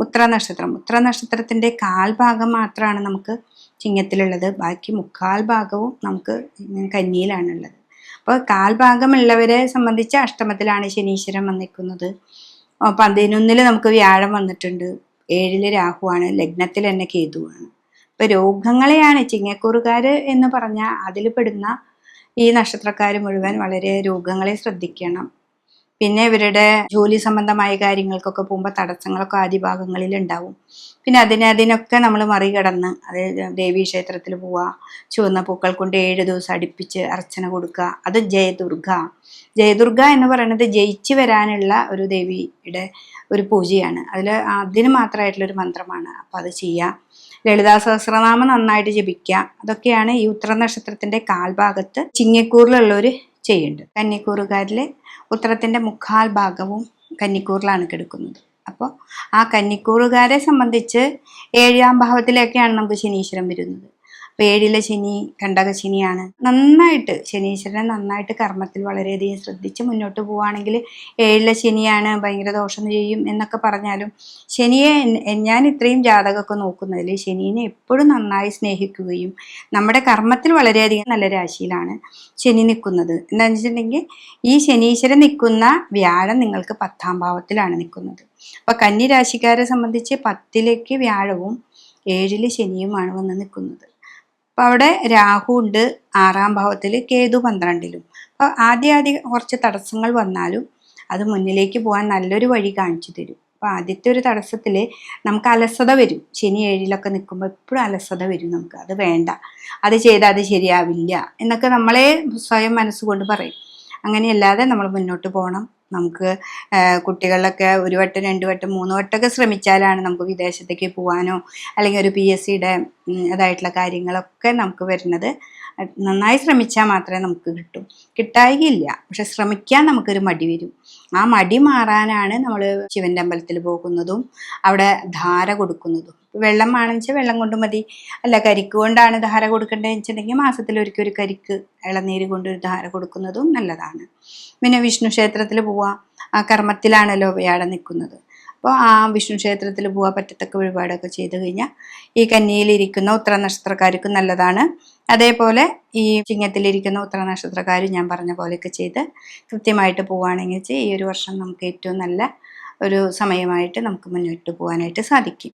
ഉത്തര നക്ഷത്രം. ഉത്തര നക്ഷത്രത്തിൻ്റെ കാൽഭാഗം മാത്രമാണ് നമുക്ക് ചിങ്ങത്തിലുള്ളത്. ബാക്കി മുക്കാൽ ഭാഗവും നമുക്ക് കന്നിയിലാണുള്ളത്. അപ്പോൾ കാൽഭാഗമുള്ളവരെ സംബന്ധിച്ച് അഷ്ടമത്തിലാണ് ശനീശ്വരൻ വന്നിരിക്കുന്നത്. 11 നമുക്ക് വ്യാഴം വന്നിട്ടുണ്ട്, 7 രാഹുവാണ്, ലഗ്നത്തിൽ തന്നെ കേതുവാണ്. ഇപ്പൊ രോഗങ്ങളെയാണ് ചിങ്ങക്കൂറുകാർ എന്ന് പറഞ്ഞാൽ അതിൽ പെടുന്ന ഈ നക്ഷത്രക്കാർ മുഴുവൻ വളരെ രോഗങ്ങളെ ശ്രദ്ധിക്കണം. പിന്നെ ഇവരുടെ ജോലി സംബന്ധമായ കാര്യങ്ങൾക്കൊക്കെ പോകുമ്പോൾ തടസ്സങ്ങളൊക്കെ ആദ്യ ഭാഗങ്ങളിൽ ഉണ്ടാവും. പിന്നെ അതിനൊക്കെ നമ്മൾ മറികടന്ന്, അതായത് ദേവീക്ഷേത്രത്തിൽ പോവുക, ചുവന്ന പൂക്കൾ കൊണ്ട് 7 ദിവസം അടുപ്പിച്ച് അർച്ചന കൊടുക്കുക. അത് ജയദുർഗ എന്ന് പറയുന്നത് ജയിച്ചു വരാനുള്ള ഒരു ദേവിയുടെ ഒരു പൂജയാണ്. അതിന് മാത്രമായിട്ടുള്ളൊരു മന്ത്രമാണ്. അപ്പം അത് ചെയ്യുക. ലളിതാ സഹസ്രനാമം നന്നായിട്ട് ജപിക്കുക. അതൊക്കെയാണ് ഈ ഉത്തര നക്ഷത്രത്തിന്റെ കാൽഭാഗത്ത് ചിങ്ങക്കൂറിലുള്ളവർ ചെയ്യേണ്ടത്. കന്നിക്കൂറുകാരിൽ ഉത്തരത്തിന്റെ മുക്കാൽ ഭാഗവും കന്നിക്കൂറിലാണ് കിടക്കുന്നത്. അപ്പോൾ ആ കന്നിക്കൂറുകാരെ സംബന്ധിച്ച് 7ാം ഭാവത്തിലേക്കാണ് നമുക്ക് ശനീശ്വരൻ വരുന്നത്. അപ്പോൾ 7ലെ ശനി കണ്ടകശനിയാണ്. നന്നായിട്ട് ശനീശ്വരനെ നന്നായിട്ട് കർമ്മത്തിൽ വളരെയധികം ശ്രദ്ധിച്ച് മുന്നോട്ട് പോവുകയാണെങ്കിൽ 7ലെ ശനിയാണ് ഭയങ്കര ദോഷം ചെയ്യും എന്നൊക്കെ പറഞ്ഞാലും ശനിയെ ഞാൻ ഇത്രയും ജാതകമൊക്കെ നോക്കുന്നതിൽ ശനീനെ എപ്പോഴും നന്നായി സ്നേഹിക്കുകയും നമ്മുടെ കർമ്മത്തിൽ വളരെയധികം നല്ല രാശിയിലാണ് ശനി നിൽക്കുന്നത്. എന്താണെന്ന് വെച്ചിട്ടുണ്ടെങ്കിൽ ഈ ശനീശ്വരൻ നിൽക്കുന്ന വ്യാഴം നിങ്ങൾക്ക് 10ാം ഭാവത്തിലാണ് നിൽക്കുന്നത്. അപ്പോൾ കന്നി രാശിക്കാരെ സംബന്ധിച്ച് 10ലേക്ക് വ്യാഴവും 7ല് ശനിയുമാണ് വന്ന് നിൽക്കുന്നത്. അപ്പോൾ അവിടെ രാഹു ഉണ്ട് 6ാം ഭാവത്തിൽ, കേതു 12ലും. അപ്പോൾ ആദ്യം കുറച്ച് തടസ്സങ്ങൾ വന്നാലും അത് മുന്നിലേക്ക് പോകാൻ നല്ലൊരു വഴി കാണിച്ചു തരും. അപ്പോൾ ആദ്യത്തെ ഒരു തടസ്സത്തിൽ നമുക്ക് അലസത വരും. ശനി 7ലൊക്കെ നിൽക്കുമ്പോൾ എപ്പോഴും അലസത വരും. നമുക്ക് അത് വേണ്ട, അത് ചെയ്താൽ അത് ശരിയാവില്ല എന്നൊക്കെ നമ്മളെ സ്വയം മനസ്സുകൊണ്ട് പറയും. അങ്ങനെയല്ലാതെ നമ്മൾ മുന്നോട്ട് പോകണം. നമുക്ക് കുട്ടികളിലൊക്കെ 1 വട്ടം 2 വട്ടം 3 വട്ടമൊക്കെ ശ്രമിച്ചാലാണ് നമുക്ക് വിദേശത്തേക്ക് പോകാനോ അല്ലെങ്കിൽ ഒരു PSCയുടെ അതായിട്ടുള്ള കാര്യങ്ങളൊക്കെ നമുക്ക് വരുന്നത്. നന്നായി ശ്രമിച്ചാൽ മാത്രമേ നമുക്ക് കിട്ടായികയില്ല. പക്ഷെ ശ്രമിക്കാൻ നമുക്കൊരു മടി വരും. ആ മടി മാറാനാണ് നമ്മൾ ശിവന്റെ അമ്പലത്തിൽ പോകുന്നതും അവിടെ ധാര കൊടുക്കുന്നതും. വെള്ളം ആണെന്ന് വെച്ചാൽ വെള്ളം കൊണ്ട് മതി. അല്ല, കരിക്ക് കൊണ്ടാണ് ധാര കൊടുക്കേണ്ടതെന്ന് വെച്ചിട്ടുണ്ടെങ്കിൽ മാസത്തിലൊരിക്കൽ ഒരു കരിക്ക് ഇളനീര് കൊണ്ട് ഒരു ധാര കൊടുക്കുന്നതും നല്ലതാണ്. പിന്നെ വിഷ്ണു ക്ഷേത്രത്തിൽ പോവുക, ആ കർമ്മത്തിലാണല്ലോ വ്യാഴം നിൽക്കുന്നത്. അപ്പോൾ ആ വിഷ്ണു ക്ഷേത്രത്തിൽ പോവുക, പറ്റത്തക്ക വഴിപാടൊക്കെ ചെയ്ത് കഴിഞ്ഞാൽ ഈ കന്നിയിലിരിക്കുന്ന ഉത്തര നക്ഷത്രക്കാർക്ക് നല്ലതാണ്. അതേപോലെ ഈ ചിങ്ങത്തിലിരിക്കുന്ന ഉത്തര നക്ഷത്രക്കാർ ഞാൻ പറഞ്ഞ പോലെയൊക്കെ ചെയ്ത് കൃത്യമായിട്ട് പോവുകയാണെങ്കിൽ ഈ ഒരു വർഷം നമുക്ക് ഏറ്റവും നല്ല ഒരു സമയമായിട്ട് നമുക്ക് മുന്നോട്ട് പോകാനായിട്ട് സാധിക്കും.